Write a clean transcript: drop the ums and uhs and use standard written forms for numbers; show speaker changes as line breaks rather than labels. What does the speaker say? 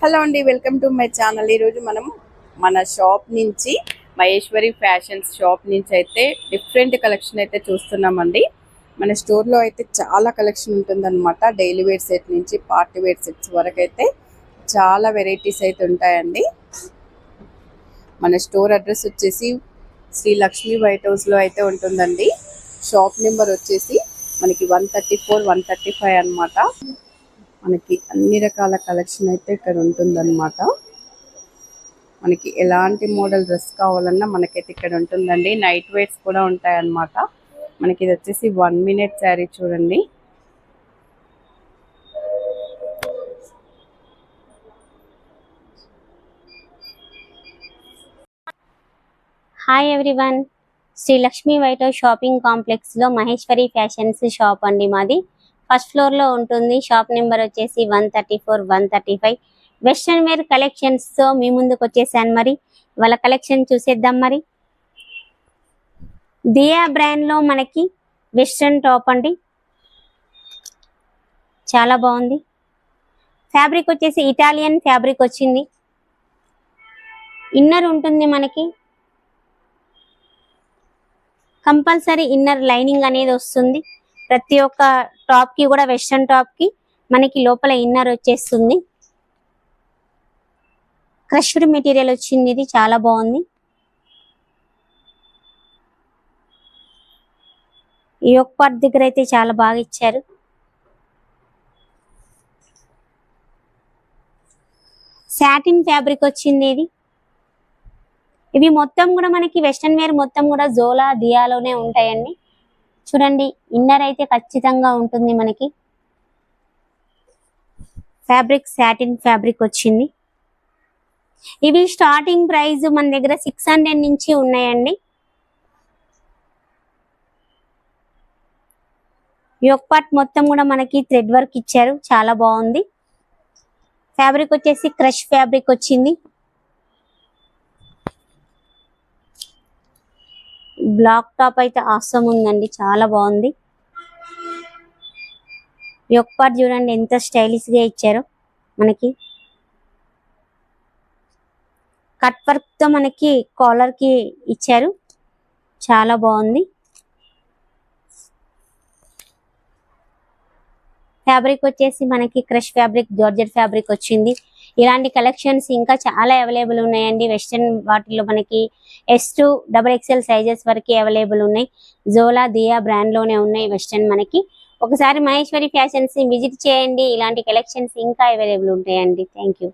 Hello అండి, welcome to my channel. ఈరోజు మనం మన షాప్ నుంచి మహేశ్వరి ఫ్యాషన్స్ షాప్ నుంచి అయితే డిఫరెంట్ కలెక్షన్ అయితే చూస్తున్నామండి. మన స్టోర్లో అయితే చాలా కలెక్షన్ ఉంటుందన్నమాట. డైలీ వేర్ సెట్ నుంచి పార్టీ వేర్ సెట్స్ వరకు అయితే చాలా వెరైటీస్ అయితే ఉంటాయండి. మన స్టోర్ అడ్రస్ వచ్చేసి శ్రీ లక్ష్మీ వైట్ హౌస్లో అయితే ఉంటుందండి. షాప్ నెంబర్ వచ్చేసి మనకి 134, 135 అన్నమాట. మనకి అన్ని రకాల కలెక్షన్ అయితే ఇక్కడ ఉంటుందన్నమాట. మనకి ఎలాంటి మోడల్ డ్రెస్ కావాలన్నా మనకైతే ఇక్కడ ఉంటుందండి. నైట్ వేర్స్ కూడా ఉంటాయన్నమాట. మనకి ఇది వచ్చేసి 1 minute శారీ చూడండి.
Hi everyone, Sri Lakshmi white house shopping complex లో మహేశ్వరి ఫ్యాషన్స్ షాప్ అండి. మాది ఫస్ట్ ఫ్లోర్ లో ఉంటుంది. షాప్ నెంబర్ వచ్చేసి 134, 135. వెస్ట్రన్ వేర్ కలెక్షన్స్ తో మీ ముందుకు వచ్చేసాను. మరి వాళ్ళ కలెక్షన్ చూసేద్దాం. మరి దియా బ్రాండ్ లో మనకి వెస్ట్రన్ టాప్ అండి, చాలా బాగుంది. ఫ్యాబ్రిక్ వచ్చేసి ఇటాలియన్ ఫ్యాబ్రిక్ వచ్చింది. ఇన్నర్ ఉంటుంది మనకి, కంపల్సరీ ఇన్నర్ లైనింగ్ అనేది వస్తుంది. ప్రతి ఒక్క టాప్ కి కూడా, వెస్ట్రన్ టాప్ కి మనకి లోపల ఇన్నర్ వచ్చేస్తుంది. క్రష్డ్ మెటీరియల్ వచ్చింది. ఇది చాలా బాగుంది. ఈ యొక్క పార్ట్ దగ్గర అయితే చాలా బాగా ఇచ్చారు. సాటిన్ ఫ్యాబ్రిక్ వచ్చింది. ఇవి మొత్తం కూడా మనకి వెస్ట్రన్ వేర్ మొత్తం కూడా జోలా దియాలోనే ఉంటాయండి. చూడండి, ఇన్నర్ అయితే ఖచ్చితంగా ఉంటుంది. మనకి ఫ్యాబ్రిక్ సాటిన్ ఫ్యాబ్రిక్ వచ్చింది. ఇవి స్టార్టింగ్ ప్రైస్ మన దగ్గర 600 నుంచి ఉన్నాయండి. ఈ యొక్క పార్ట్ మొత్తం కూడా మనకి థ్రెడ్ వర్క్ ఇచ్చారు, చాలా బాగుంది. ఫ్యాబ్రిక్ వచ్చేసి క్రష్ ఫ్యాబ్రిక్ వచ్చింది. బ్లాక్ టాప్ అయితే ఆసమ్ ఉందండి, చాలా బాగుంది. ఈ యొక్క పార్ట్ చూడండి ఎంత స్టైలిష్ గా ఇచ్చారో. మనకి కట్ వర్క్ తో మనకి కాలర్ కి ఇచ్చారు, చాలా బాగుంది. ఫ్యాబ్రిక్ వచ్చేసి మనకి క్రష్ ఫ్యాబ్రిక్, జార్జెట్ ఫ్యాబ్రిక్ వచ్చింది. ఇలాంటి కలెక్షన్స్ ఇంకా చాలా అవైలబుల్ ఉన్నాయండి. వెస్ట్రన్ వాటిలో మనకి S to XXL సైజెస్ వరకు అవైలబుల్ ఉన్నాయి. జోలా దియా బ్రాండ్ లోనే ఉన్నాయి వెస్ట్రన్. మనకి ఒకసారి మహేశ్వరి ఫ్యాషన్స్ ని విజిట్ చేయండి. ఇలాంటి కలెక్షన్స్ ఇంకా అవైలబుల్ ఉంటాయండి. Thank you.